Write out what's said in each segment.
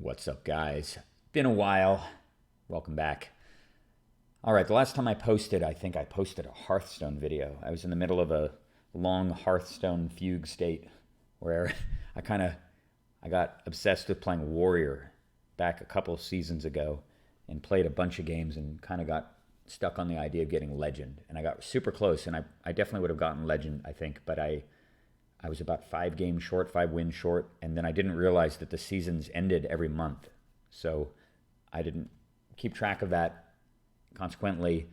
What's up, guys? Been a while. Welcome back. All right, the last time I posted, I think I posted a Hearthstone video. I was in the middle of a long Hearthstone fugue state where I got obsessed with playing Warrior back a couple of seasons ago and played a bunch of games and kind of got stuck on the idea of getting Legend. And I got super close, and I definitely would have gotten Legend, I think, but I was about 5 games short, 5 wins short, and then I didn't realize that the seasons ended every month. So I didn't keep track of that. Consequently,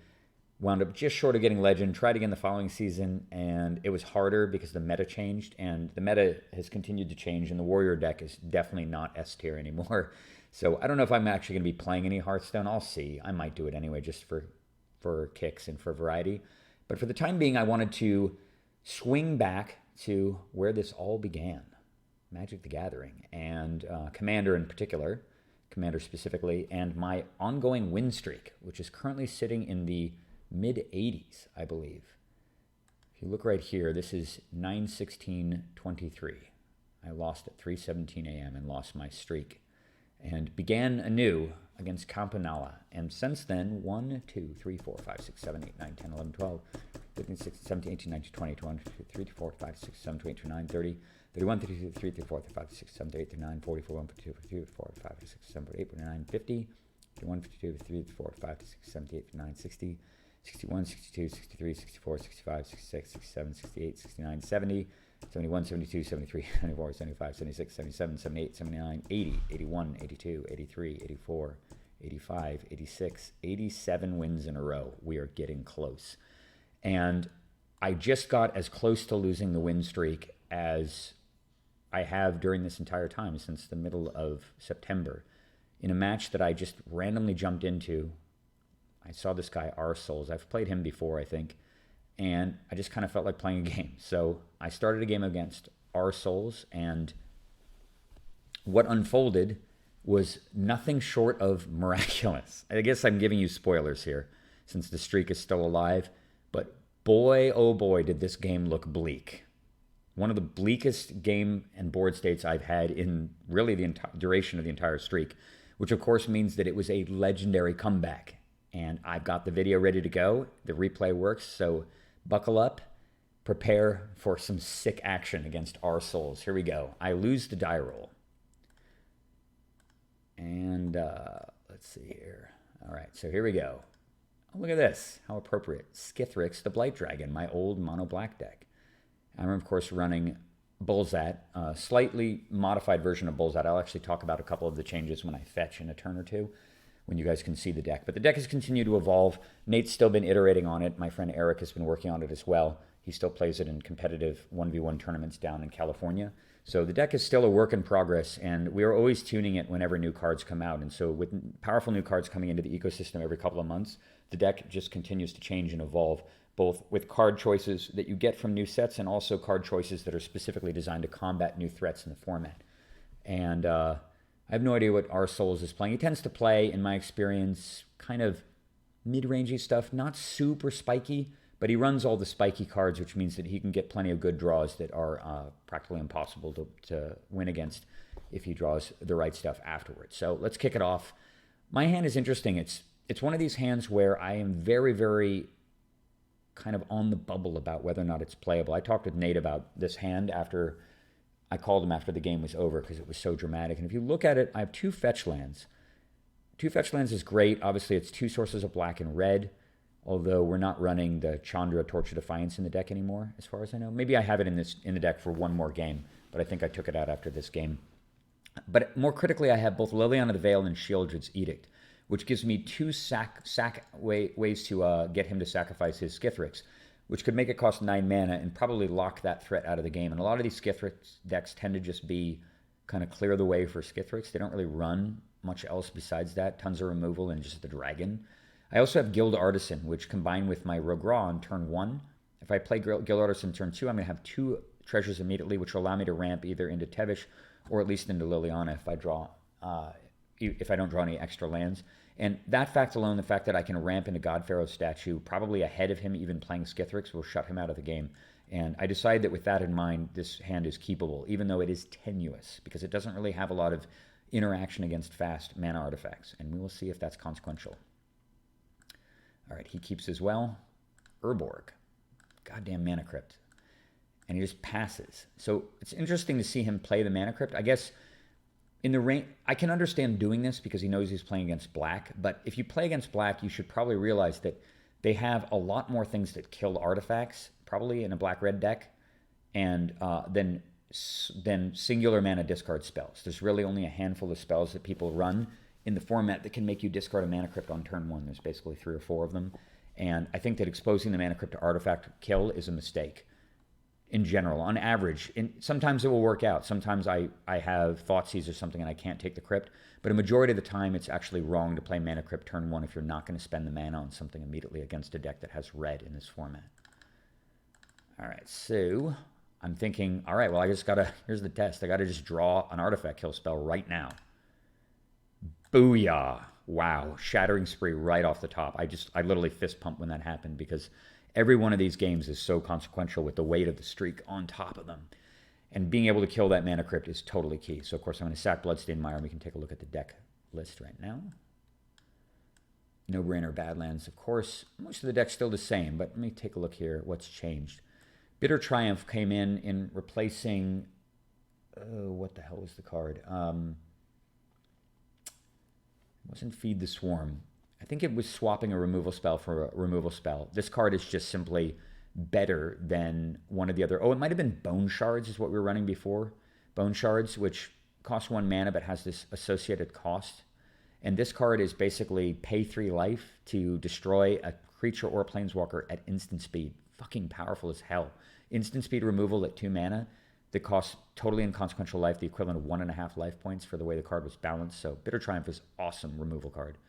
wound up just short of getting Legend, tried again the following season, and it was harder because the meta changed, and the meta has continued to change, and the Warrior deck is definitely not S tier anymore. So I don't know if I'm actually going to be playing any Hearthstone. I'll see. I might do it anyway just for kicks and for variety. But for the time being, I wanted to swing back to where this all began, Magic the Gathering, and Commander in particular, Commander specifically, and my ongoing win streak, which is currently sitting in the mid-80s, I believe. If you look right here, this is 9/16/23. I lost at 3:17 a.m. and lost my streak, and began anew against Campanella. And since then, 1, 2, 3, 4, 5, 6, 7, 8, 9, 10, 11, 12, 15, 16, 17, 18, 19, 20, 21, 22, 23, 24, 25, 26, 27, 28, 29, 30, 31, 32, 33, 34, 35, 36, 37, 38, 39, 40, 41, 42, 43, 44, 45, 46, 47, 48, 49, 50, 51, 52, 53, 54, 55, 56, 58, 59, 60, 61, 62, 63, 64, 65, 66, 67, 68, 69, 70, 71, 72, 73, 74, 75, 76, 77, 78, 79, 80, 81, 82, 83, 84, 85, 86, 87 wins in a row. We are getting close. And I just got as close to losing the win streak as I have during this entire time, since the middle of September, in a match that I just randomly jumped into. I saw this guy, R Souls. I've played him before, I think, and I just kind of felt like playing a game. So I started a game against R Souls, and what unfolded was nothing short of miraculous. I guess I'm giving you spoilers here, since the streak is still alive, but boy, oh boy, did this game look bleak. One of the bleakest game and board states I've had in really the duration of the entire streak, which of course means that it was a legendary comeback. And I've got the video ready to go. The replay works, so buckle up, prepare for some sick action against R Souls. Here we go. I lose the die roll. And let's see here. All right, so here we go. Oh, look at this. How appropriate. Skithiryx, the Blight Dragon, my old mono black deck. I'm, of course, running Bullszat, a slightly modified version of Bullszat. I'll actually talk about a couple of the changes when I fetch in a turn or two, when you guys can see the deck. But the deck has continued to evolve. Nate's still been iterating on it. My friend Eric has been working on it as well. He still plays it in competitive 1v1 tournaments down in California. So the deck is still a work in progress, and we are always tuning it whenever new cards come out. And so with powerful new cards coming into the ecosystem every couple of months, the deck just continues to change and evolve, both with card choices that you get from new sets and also card choices that are specifically designed to combat new threats in the format. And I have no idea what R Souls is playing. He tends to play, in my experience, kind of mid-rangey stuff, not super spiky, but he runs all the spiky cards, which means that he can get plenty of good draws that are practically impossible to win against if he draws the right stuff afterwards. So let's kick it off. My hand is interesting. It's one of these hands where I am very, very kind of on the bubble about whether or not it's playable. I talked with Nate about this hand after I called him after the game was over because it was so dramatic. And if you look at it, I have 2 fetch lands. 2 fetch lands is great. Obviously, it's 2 sources of black and red, although we're not running the Chandra Torch of Defiance in the deck anymore, as far as I know. Maybe I have it in the deck for one more game, but I think I took it out after this game. But more critically, I have both Liliana the Veil and Sheoldred's Edict, which gives me 2 ways to get him to sacrifice his Skithiryx, which could make it cost 9 mana and probably lock that threat out of the game. And a lot of these Skithiryx decks tend to just be kind of clear the way for Skithiryx. They don't really run much else besides that. Tons of removal and just the dragon. I also have Guild Artisan, which combined with my Rogue Raw on turn 1. If I play Guild Artisan turn 2, I'm going to have 2 treasures immediately, which will allow me to ramp either into Tevish or at least into Liliana if I don't draw any extra lands. And that fact alone, the fact that I can ramp into God Pharaoh's statue, probably ahead of him even playing Skithiryx, will shut him out of the game. And I decided that with that in mind, this hand is keepable, even though it is tenuous, because it doesn't really have a lot of interaction against fast mana artifacts, and we will see if that's consequential. All right, he keeps as well. Urborg. Goddamn Mana Crypt. And he just passes. So it's interesting to see him play the Mana Crypt. I guess in the rain, I can understand doing this because he knows he's playing against black, but if you play against black, you should probably realize that they have a lot more things that kill artifacts, probably in a black-red deck, and than singular mana discard spells. There's really only a handful of spells that people run in the format that can make you discard a Mana Crypt on turn 1. There's basically 3 or 4 of them. And I think that exposing the Mana Crypt to artifact kill is a mistake in general, on average. Sometimes it will work out. Sometimes I have Thoughtseize or something and I can't take the Crypt. But a majority of the time, it's actually wrong to play Mana Crypt turn 1 if you're not going to spend the mana on something immediately against a deck that has red in this format. All right, so I'm thinking, all right, well, I just got to, here's the test. I got to just draw an artifact kill spell right now. Booyah. Wow, Shattering Spree right off the top. I literally fist pumped when that happened because every one of these games is so consequential with the weight of the streak on top of them. And being able to kill that Mana Crypt is totally key. So, of course, I'm going to sack Bloodstained Mire, and we can take a look at the deck list right now. No-brainer Badlands, of course. Most of the deck's still the same, but let me take a look here. What's changed? Bitter Triumph came in replacing... Oh, what the hell was the card? It wasn't Feed the Swarm. I think it was swapping a removal spell for a removal spell. This card is just simply better than one of the other. Oh, it might have been Bone Shards is what we were running before. Bone Shards, which costs 1 mana but has this associated cost. And this card is basically pay 3 life to destroy a creature or a planeswalker at instant speed. Fucking powerful as hell. Instant speed removal at 2 mana that costs totally inconsequential life, the equivalent of 1.5 life points for the way the card was balanced. So Bitter Triumph is awesome removal card.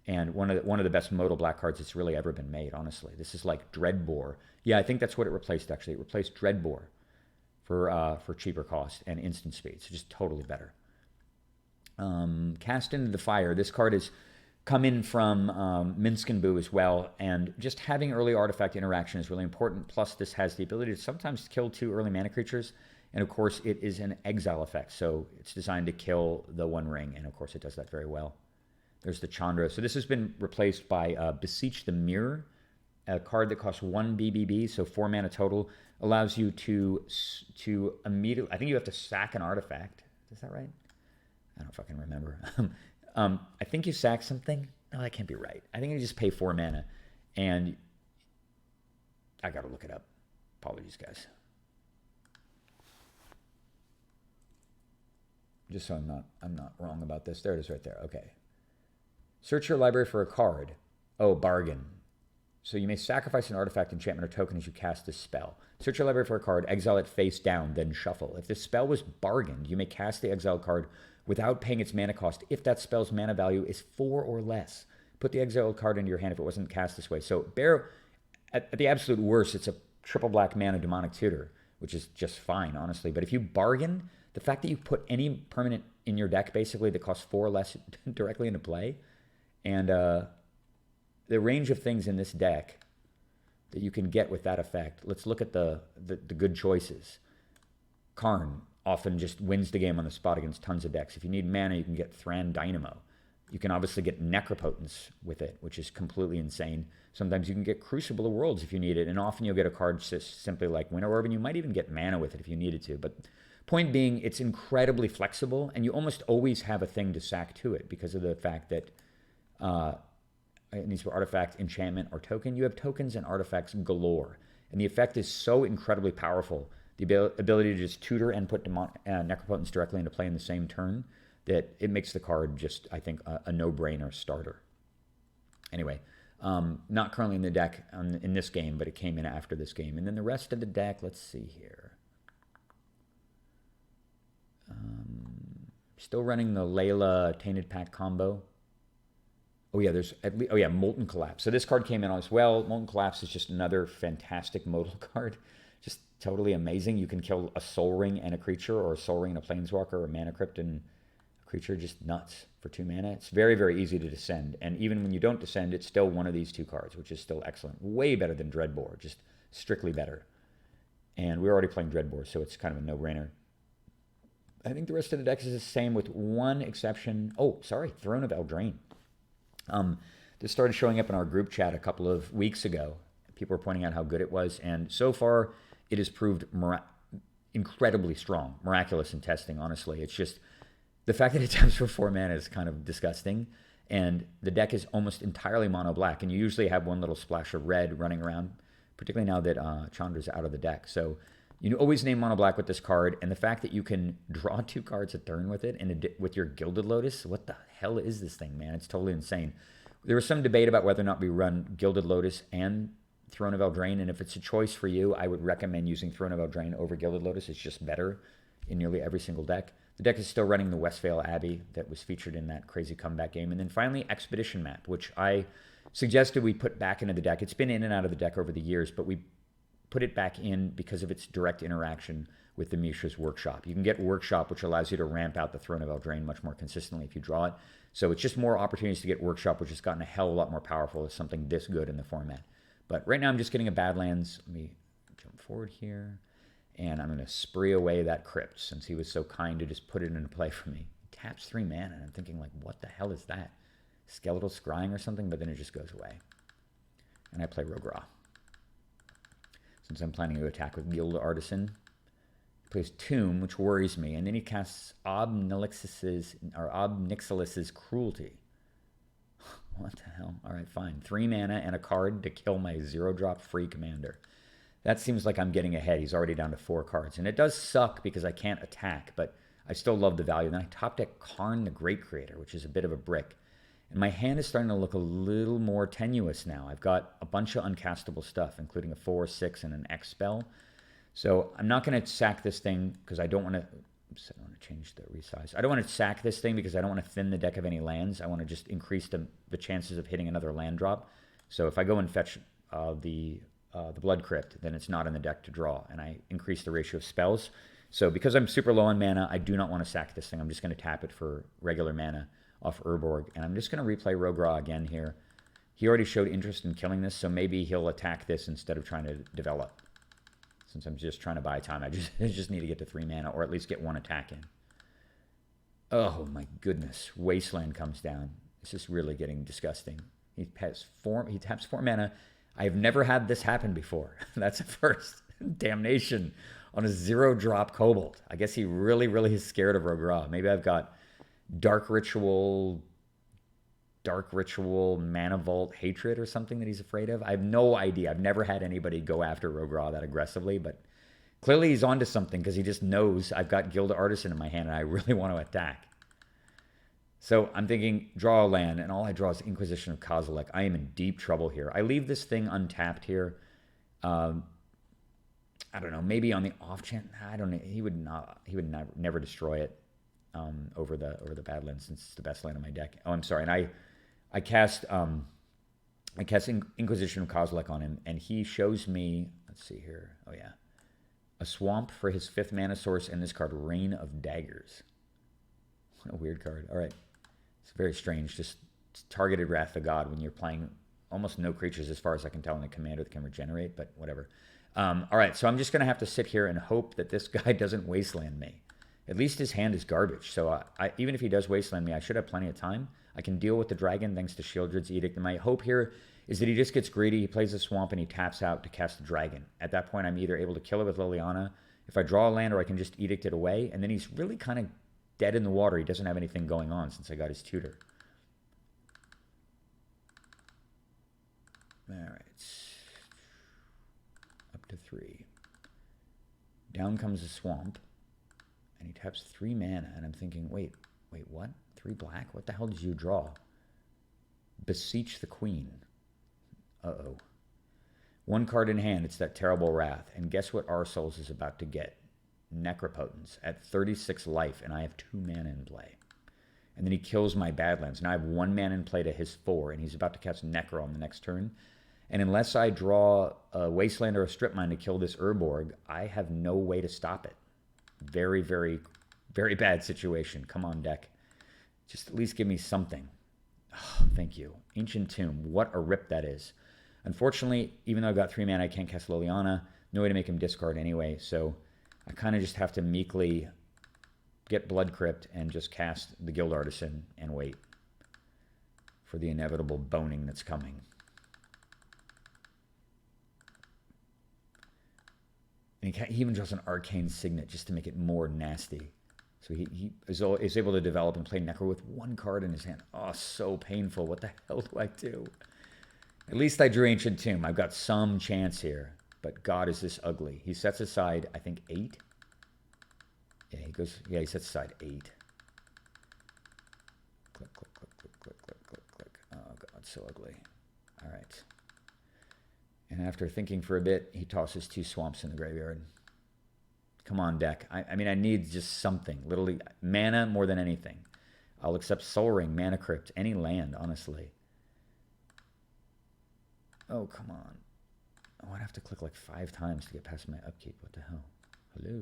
And one of the best modal black cards that's really ever been made, honestly. This is like Dreadbore. Yeah, I think that's what it replaced, actually. It replaced Dreadbore for cheaper cost and instant speed. So just totally better. Cast into the Fire. This card has come in from Minsk and Boo as well. And just having early artifact interaction is really important. Plus, this has the ability to sometimes kill 2 early mana creatures. And, of course, it is an exile effect. So it's designed to kill the 1 ring. And, of course, it does that very well. There's the Chandra. So this has been replaced by Beseech the Mirror, a card that costs 1 BBB, so 4 mana total, allows you to immediately... I think you have to sack an artifact. Is that right? I don't fucking remember. I think you sack something. No, that can't be right. I think you just pay 4 mana, and I got to look it up. Apologies, guys. Just so I'm not wrong about this. There it is right there. Okay. Search your library for a card. Oh, bargain. So you may sacrifice an artifact, enchantment, or token as you cast this spell. Search your library for a card, exile it face down, then shuffle. If this spell was bargained, you may cast the exiled card without paying its mana cost if that spell's mana value is 4 or less. Put the exiled card into your hand if it wasn't cast this way. So at the absolute worst, it's a triple black mana Demonic Tutor, which is just fine, honestly. But if you bargain, the fact that you put any permanent in your deck, basically, that costs 4 or less directly into play, and the range of things in this deck that you can get with that effect. Let's look at the good choices. Karn often just wins the game on the spot against tons of decks. If you need mana, you can get Thran Dynamo. You can obviously get Necropotence with it, which is completely insane. Sometimes you can get Crucible of Worlds if you need it, and often you'll get a card just simply like Winter Orb, and you might even get mana with it if you needed to. But point being, it's incredibly flexible, and you almost always have a thing to sack to it because of the fact that it needs to be artifact, enchantment, or token. You have tokens and artifacts galore. And the effect is so incredibly powerful. The ability to just tutor and put Necropotence directly into play in the same turn, that it makes the card just, I think, a no-brainer starter. Anyway, not currently in the deck in this game, but it came in after this game. And then the rest of the deck, let's see here. Still running the Layla Tainted Pact combo. Oh yeah, Molten Collapse. So this card came in as well. Molten Collapse is just another fantastic modal card. Just totally amazing. You can kill a Soul Ring and a creature, or a Soul Ring and a Planeswalker, or a Mana Crypt and a creature. Just nuts for 2 mana. It's very, very easy to descend. And even when you don't descend, it's still one of these 2 cards, which is still excellent. Way better than Dreadbore, just strictly better. And we're already playing Dreadbore, so it's kind of a no-brainer. I think the rest of the deck is the same with one exception. Oh, sorry, Throne of Eldraine. This started showing up in our group chat a couple of weeks ago. People were pointing out how good it was, and so far it has proved incredibly strong, miraculous in testing, honestly. It's just the fact that it taps for 4 mana is kind of disgusting, and the deck is almost entirely mono black, and you usually have one little splash of red running around, particularly now that Chandra's out of the deck. So you always name mono black with this card, and the fact that you can draw 2 cards a turn with it, and with your Gilded Lotus, what the hell is this thing, man? It's totally insane. There was some debate about whether or not we run Gilded Lotus and Throne of Eldraine, and if it's a choice for you, I would recommend using Throne of Eldraine over Gilded Lotus. It's just better in nearly every single deck. The deck is still running the Westvale Abbey that was featured in that crazy comeback game. And then finally, Expedition Map, which I suggested we put back into the deck. It's been in and out of the deck over the years, but we put it back in because of its direct interaction with the Mishra's Workshop. You can get Workshop, which allows you to ramp out the Throne of Eldraine much more consistently if you draw it. So it's just more opportunities to get Workshop, which has gotten a hell of a lot more powerful as something this good in the format. But right now I'm just getting a Badlands. Let me jump forward here. And I'm going to spree away that Crypt since he was so kind to just put it into play for me. He taps 3 mana, and I'm thinking, like, what the hell is that? Skeletal Scrying or something? But then it just goes away. And I play Rograw. Since I'm planning to attack with Guild Artisan. He plays Tomb, which worries me. And then he casts Ob-Nixilis's Cruelty. What the hell? All right, fine. 3 mana and a card to kill my 0-drop free commander. That seems like I'm getting ahead. He's already down to 4 cards. And it does suck because I can't attack, but I still love the value. Then I top deck Karn the Great Creator, which is a bit of a brick. And my hand is starting to look a little more tenuous now. I've got a bunch of uncastable stuff, including a 4, 6, and an X spell. So I'm not going to sack this thing because I don't want to... Oops, I want to change the resize. I don't want to sack this thing because I don't want to thin the deck of any lands. I want to just increase the chances of hitting another land drop. So if I go and fetch the Blood Crypt, then it's not in the deck to draw, and I increase the ratio of spells. So because I'm super low on mana, I do not want to sack this thing. I'm just going to tap it for regular mana off Urborg, and I'm just going to replay Rograw again here. He already showed interest in killing this, so maybe he'll attack this instead of trying to develop. Since I'm just trying to buy time, I just need to get to 3 mana, or at least get 1 attack in. Oh my goodness, Wasteland comes down. This is really getting disgusting. He taps 4 mana. I have never had this happen before. That's a first. Damnation on a 0-drop Kobold. I guess he really, really is scared of Rograw. Maybe I've got Dark Ritual, Mana Vault Hatred or something that he's afraid of. I have no idea. I've never had anybody go after Rograw that aggressively, but clearly he's onto something because he just knows I've got Guild Artisan in my hand and I really want to attack. So I'm thinking, draw a land, and all I draw is Inquisition of Kozilek. I am in deep trouble here. I leave this thing untapped here. I don't know, maybe on the off chance. I don't know. He would never destroy it over the Badlands since it's the best land in my deck. Oh, I'm sorry. And I cast Inquisition of Kozilek on him, and he shows me. Let's see here. Oh yeah, a swamp for his 5th mana source, and this card, Rain of Daggers. What a weird card. All right. It's very strange. Just targeted Wrath of God when you're playing almost no creatures, as far as I can tell, in the commander that can regenerate, but whatever. All right, so I'm just going to have to sit here and hope that this guy doesn't Wasteland me. At least his hand is garbage, so even if he does Wasteland me, I should have plenty of time. I can deal with the dragon thanks to Sheoldred's Edict, and my hope here is that he just gets greedy, he plays a swamp, and he taps out to cast the dragon. At that point, I'm either able to kill it with Liliana if I draw a land, or I can just Edict it away, and then he's really kind of dead in the water. He doesn't have anything going on since I got his tutor. All right. Up to 3. Down comes the swamp. And he taps 3 mana. And I'm thinking, wait, what? 3 black? What the hell did you draw? Beseech the Queen. Uh-oh. 1 card in hand. It's that terrible Wrath. And guess what our Souls is about to get? Necropotence at 36 life, and I have 2 mana in play. And then he kills my Badlands. Now I have 1 mana in play to his 4, and he's about to cast Necro on the next turn. And unless I draw a Wasteland or a Strip Mine to kill this Urborg, I have no way to stop it. Very, very, very bad situation. Come on, deck. Just at least give me something. Oh, thank you. Ancient Tomb. What a rip that is. Unfortunately, even though I've got 3 mana, I can't cast Liliana. No way to make him discard anyway, so I kind of just have to meekly get Blood Crypt and just cast the Guild Artisan and wait for the inevitable boning that's coming. And he even draws an Arcane Signet just to make it more nasty. So he is able to develop and play Necro with one card in his hand. Oh, so painful. What the hell do I do? At least I drew Ancient Tomb. I've got some chance here. But God, is this ugly. He sets aside, I think, 8. Yeah, he sets aside 8. Click, click, click, click, click, click, click, click. Oh, God, so ugly. All right. And after thinking for a bit, he tosses 2 swamps in the graveyard. Come on, deck. I mean, I need just something. Literally, mana more than anything. I'll accept Soul Ring, Mana Crypt, any land, honestly. Oh, come on. Oh, I'd have to click like 5 times to get past my upkeep. What the hell? Hello?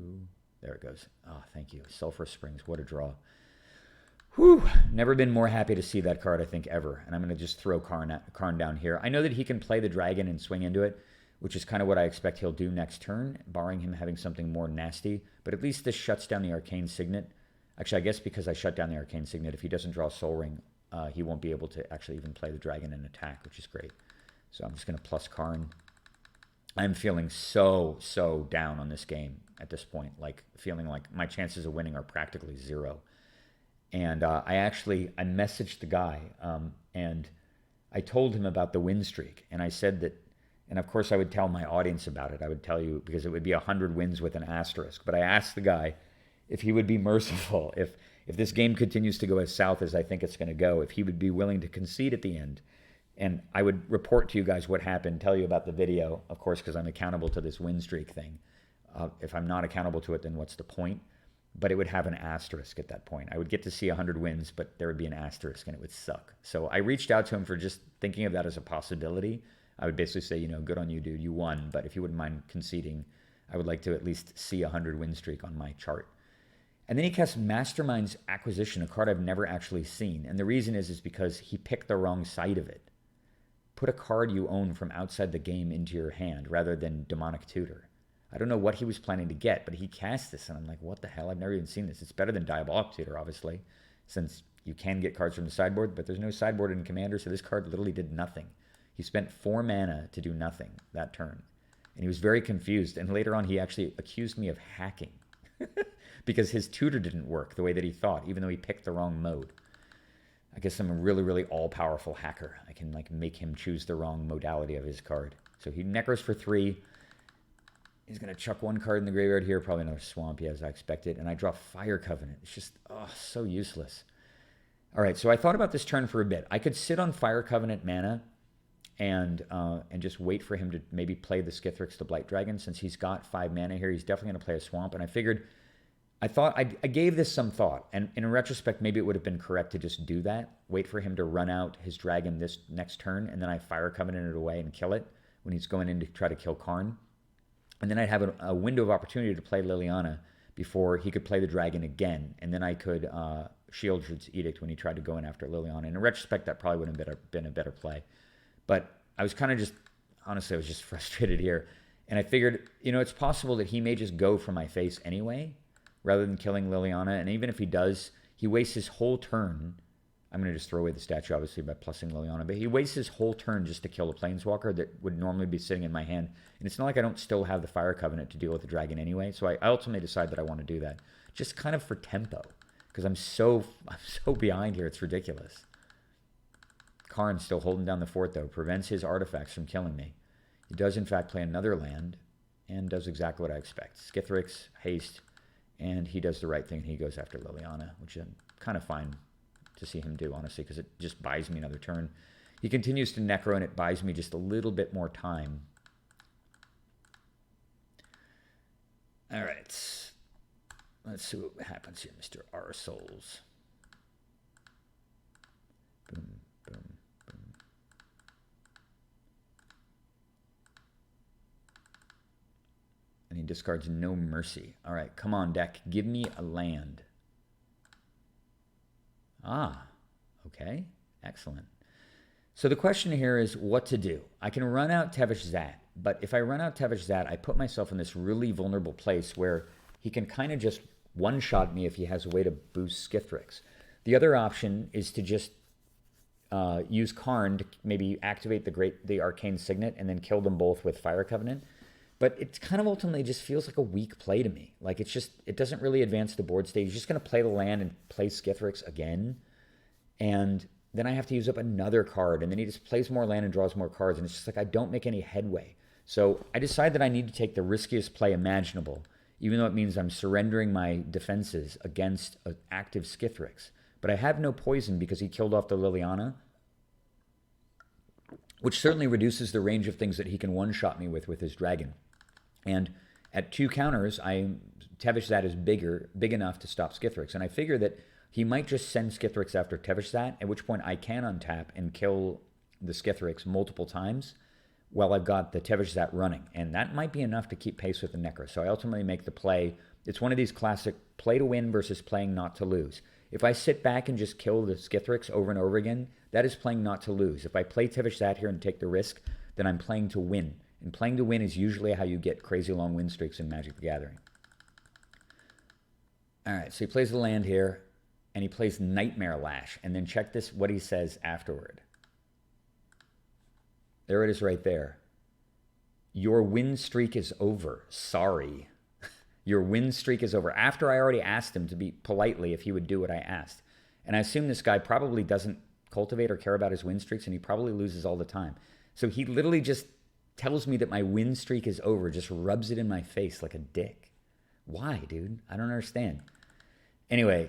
There it goes. Oh, thank you. Sulphur Springs. What a draw. Whew. Never been more happy to see that card, I think, ever. And I'm going to just throw Karn down here. I know that he can play the dragon and swing into it, which is kind of what I expect he'll do next turn, barring him having something more nasty. But at least this shuts down the Arcane Signet. Actually, I guess because I shut down the Arcane Signet, if he doesn't draw Soul Ring, he won't be able to actually even play the dragon and attack, which is great. So I'm just going to plus Karn. I'm feeling so down on this game at this point, like feeling like my chances of winning are practically 0. And I messaged the guy and I told him about the win streak. And I said that, and of course I would tell my audience about it. I would tell you because it would be 100 wins with an asterisk. But I asked the guy if he would be merciful, if this game continues to go as south as I think it's going to go, if he would be willing to concede at the end. And I would report to you guys what happened, tell you about the video, of course, because I'm accountable to this win streak thing. If I'm not accountable to it, then what's the point? But it would have an asterisk at that point. I would get to see 100 wins, but there would be an asterisk, and it would suck. So I reached out to him for just thinking of that as a possibility. I would basically say, good on you, dude. You won. But if you wouldn't mind conceding, I would like to at least see a 100 win streak on my chart. And then he casts Mastermind's Acquisition, a card I've never actually seen. And the reason is because he picked the wrong side of it. Put a card you own from outside the game into your hand rather than Demonic Tutor. I don't know what he was planning to get, but he cast this, and I'm like, what the hell? I've never even seen this. It's better than Diabolic Tutor, obviously, since you can get cards from the sideboard, but there's no sideboard in Commander, so this card literally did nothing. He spent 4 mana to do nothing that turn, and he was very confused, and later on he actually accused me of hacking because his tutor didn't work the way that he thought, even though he picked the wrong mode. I guess I'm a really all-powerful hacker. I can make him choose the wrong modality of his card. So he necros for 3. He's going to chuck 1 card in the graveyard here, probably another swamp, as I expected. And I draw Fire Covenant. It's just, so useless. All right, so I thought about this turn for a bit. I could sit on Fire Covenant mana and just wait for him to maybe play the Skithiryx, the Blight Dragon. Since he's got 5 mana here, he's definitely going to play a swamp. And I gave this some thought, and in retrospect, maybe it would have been correct to just do that, wait for him to run out his dragon this next turn, and then I Fire Covenant it away and kill it when he's going in to try to kill Karn. And then I'd have a window of opportunity to play Liliana before he could play the dragon again, and then I could Sheoldred's Edict when he tried to go in after Liliana. And in retrospect, that probably would have been a better play. But I was kind of just, honestly, I was just frustrated here. And I figured, it's possible that he may just go for my face anyway, rather than killing Liliana. And even if he does, he wastes his whole turn. I'm going to just throw away the statue, obviously, by plussing Liliana. But he wastes his whole turn just to kill a Planeswalker that would normally be sitting in my hand. And it's not like I don't still have the Fire Covenant to deal with the dragon anyway. So I ultimately decide that I want to do that. Just kind of for tempo. Because I'm so behind here, it's ridiculous. Karn's still holding down the fort, though. Prevents his artifacts from killing me. He does, in fact, play another land. And does exactly what I expect. Skithiryx, haste. And he does the right thing. He goes after Liliana, which I'm kind of fine to see him do, honestly, because it just buys me another turn. He continues to necro, and it buys me just a little bit more time. All right. Let's see what happens here, Mr. R. Souls. Boom, boom, boom. And he discards No Mercy. All right, come on, deck. Give me a land. Ah, okay. Excellent. So the question here is what to do. I can run out Tevesh Zat, but if I run out Tevesh Zat, I put myself in this really vulnerable place where he can kind of just one-shot me if he has a way to boost Skithiryx. The other option is to just use Karn to maybe activate the Arcane Signet and then kill them both with Fire Covenant. But it kind of ultimately just feels like a weak play to me. Like it doesn't really advance the board state. He's just going to play the land and play Skithiryx again. And then I have to use up another card. And then he just plays more land and draws more cards. And it's just like I don't make any headway. So I decide that I need to take the riskiest play imaginable, even though it means I'm surrendering my defenses against an active Skithiryx. But I have no poison because he killed off the Liliana, which certainly reduces the range of things that he can one-shot me with his dragon. And at 2 counters, Tevesh is big enough to stop Skithiryx. And I figure that he might just send Skithiryx after Tevesh, at which point I can untap and kill the Skithiryx multiple times while I've got the Tevesh running. And that might be enough to keep pace with the Necro. So I ultimately make the play. It's one of these classic play to win versus playing not to lose. If I sit back and just kill the Skithiryx over and over again, that is playing not to lose. If I play Tevesh here and take the risk, then I'm playing to win. And playing to win is usually how you get crazy long win streaks in Magic the Gathering. All right, so he plays the land here, and he plays Nightmare Lash. And then check this, what he says afterward. There it is right there. Your win streak is over. Sorry. Your win streak is over. After I already asked him to be politely if he would do what I asked. And I assume this guy probably doesn't cultivate or care about his win streaks, and he probably loses all the time. So he literally just tells me that my win streak is over, just rubs it in my face like a dick. Why, dude? I don't understand. Anyway,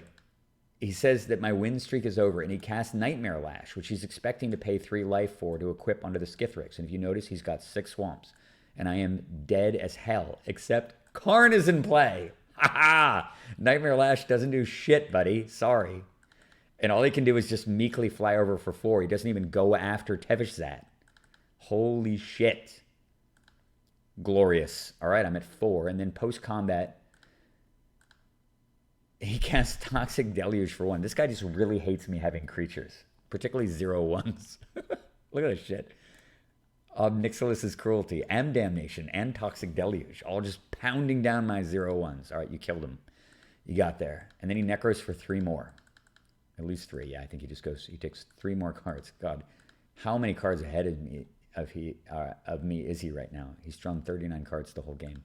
he says that my win streak is over, and he casts Nightmare Lash, which he's expecting to pay 3 life for to equip onto the Skithiryx. And if you notice, he's got 6 swamps. And I am dead as hell, except Karn is in play. Ha ha! Nightmare Lash doesn't do shit, buddy. Sorry. And all he can do is just meekly fly over for 4. He doesn't even go after Tevesh. Holy shit. Glorious. All right, I'm at 4. And then post-combat, he casts Toxic Deluge for 1. This guy just really hates me having creatures, particularly 0/1s. Look at this shit. Nixilus's Cruelty and Damnation and Toxic Deluge, all just pounding down my 0/1s. All right, you killed him. You got there. And then he necros for 3 more. At least 3. Yeah, I think he takes 3 more cards. God, how many cards ahead of me is he right now? He's drawn 39 cards the whole game.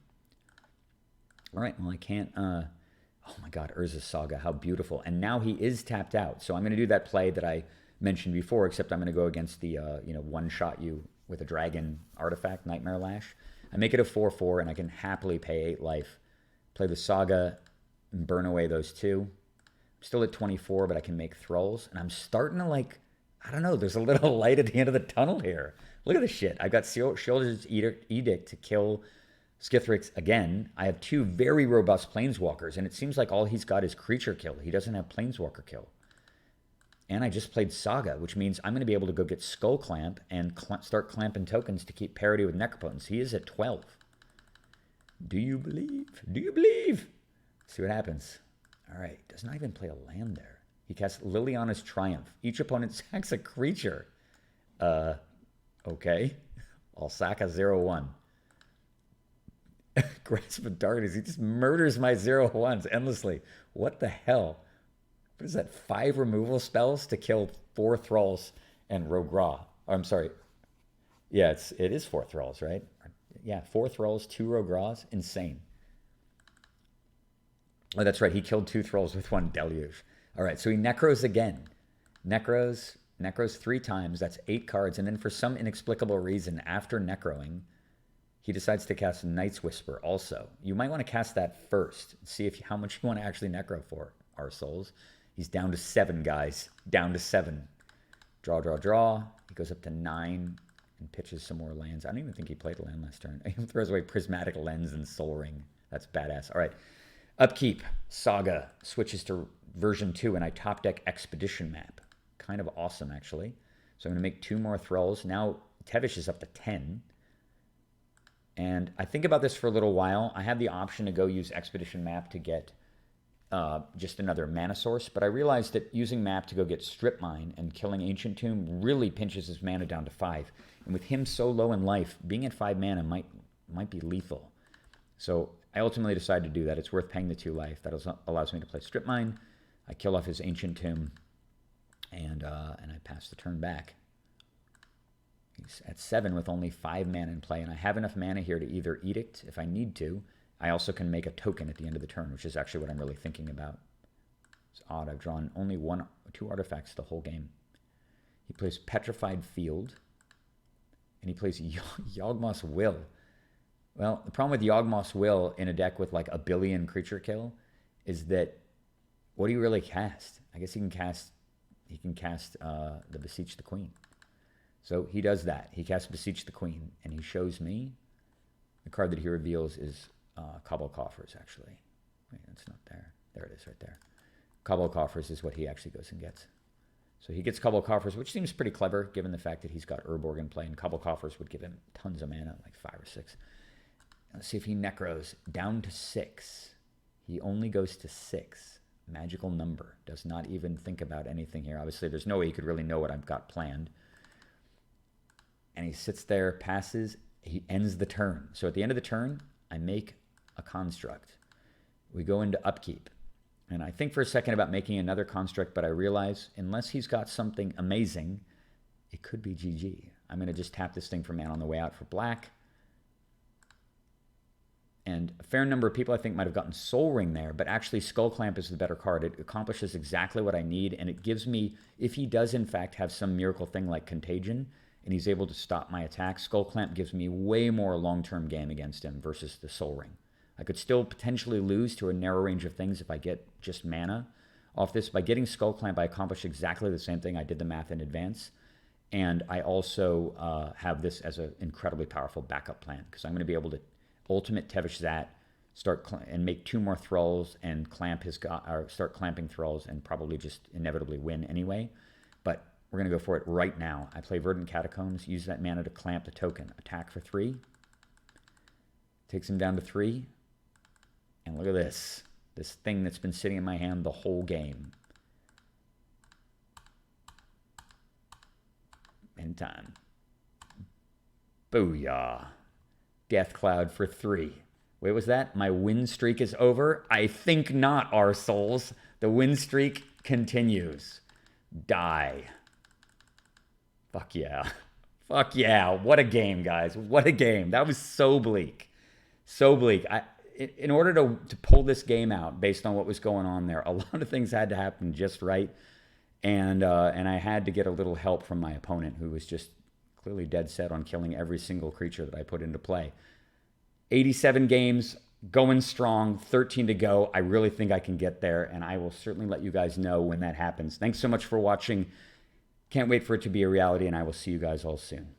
All right, well, I can't... oh my God, Urza's Saga, how beautiful. And now he is tapped out. So I'm going to do that play that I mentioned before, except I'm going to go against the, one-shot you with a dragon artifact, Nightmare Lash. I make it a 4/4, and I can happily pay 8 life. Play the Saga and burn away those 2. I'm still at 24, but I can make Thralls. And I'm starting to, I don't know, there's a little light at the end of the tunnel here. Look at this shit. I got Sheoldred's Edict to kill Skithiryx again. I have 2 very robust Planeswalkers, and it seems like all he's got is creature kill. He doesn't have Planeswalker kill. And I just played Saga, which means I'm going to be able to go get Skull Clamp and start clamping tokens to keep parity with Necropotence. He is at 12. Do you believe? Do you believe? See what happens. All right. Does not even play a land there. He casts Liliana's Triumph. Each opponent sacks a creature. Okay. I'll sack a 0/1. Grasp of Darkness. He just murders my 0/1s endlessly. What the hell? What is that? 5 removal spells to kill 4 Thralls and Rogra. Oh, I'm sorry. Yeah, it is 4 Thralls, right? Yeah, 4 Thralls, 2 Rogras. Insane. Oh, that's right. He killed 2 Thralls with 1 Deluge. All right, so he necros again. Necros 3 times. That's 8 cards. And then for some inexplicable reason, after necroing, he decides to cast Night's Whisper also. You might want to cast that first. See how much you want to actually necro for, our souls. He's down to 7, guys. Down to 7. Draw, draw, draw. He goes up to 9 and pitches some more lands. I don't even think he played a land last turn. He throws away Prismatic Lens and Soul Ring. That's badass. All right. Upkeep. Saga switches to version 2, and I top deck Expedition Map. Kind of awesome, actually. So I'm going to make 2 more Thralls. Now Tevesh is up to 10. And I think about this for a little while. I have the option to go use Expedition Map to get just another mana source, but I realized that using Map to go get Strip Mine and killing Ancient Tomb really pinches his mana down to 5. And with him so low in life, being at 5 mana might be lethal. So I ultimately decided to do that. It's worth paying the 2 life. That allows me to play Strip Mine. I kill off his Ancient Tomb, and I pass the turn back. He's at 7 with only 5 mana in play, and I have enough mana here to either Edict if I need to. I also can make a token at the end of the turn, which is actually what I'm really thinking about. It's odd. I've drawn only 2 artifacts the whole game. He plays Petrified Field, and he plays Yawgmoth's Will. Well, the problem with Yawgmoth's Will in a deck with like a billion creature kill is that what do you really cast? I guess he can cast the Beseech the Queen. So he does that. He casts Beseech the Queen, and he shows me the card that he reveals is Cobble Coffers, actually. Wait, it's not there. There it is right there. Cobble Coffers is what he actually goes and gets. So he gets Cobble Coffers, which seems pretty clever given the fact that he's got Urborg in play, and Cobble Coffers would give him tons of mana, like 5 or 6. Let's see if he Necros down to 6. He only goes to 6. Magical number. Does not even think about anything here. Obviously, there's no way he could really know what I've got planned. And he sits there, passes, he ends the turn. So at the end of the turn, I make a construct. We go into upkeep. And I think for a second about making another construct, but I realize unless he's got something amazing, it could be GG. I'm going to just tap this thing for mana on the way out for black. And a fair number of people I think might have gotten Soul Ring there, but actually Skull Clamp is the better card. It accomplishes exactly what I need, and it gives me, if he does in fact have some miracle thing like Contagion, and he's able to stop my attack, Skull Clamp gives me way more long-term game against him versus the Soul Ring. I could still potentially lose to a narrow range of things if I get just mana off this. By getting Skull Clamp, I accomplish exactly the same thing. I did the math in advance. And I also have this as an incredibly powerful backup plan, because I'm going to be able to ultimate Tevish that, and make 2 more Thralls and clamp his or start clamping Thralls and probably just inevitably win anyway. But we're going to go for it right now. I play Verdant Catacombs, use that mana to clamp the token. Attack for 3. Takes him down to 3. And look at this. This thing that's been sitting in my hand the whole game. In time. Booyah. Death Cloud for 3. Wait, was that? My win streak is over? I think not, our souls. The win streak continues. Die. Fuck yeah. Fuck yeah. What a game, guys. What a game. That was so bleak. So bleak. In order to pull this game out based on what was going on there, a lot of things had to happen just right. And I had to get a little help from my opponent, who was just clearly dead set on killing every single creature that I put into play. 87 games, going strong, 13 to go. I really think I can get there, and I will certainly let you guys know when that happens. Thanks so much for watching. Can't wait for it to be a reality, and I will see you guys all soon.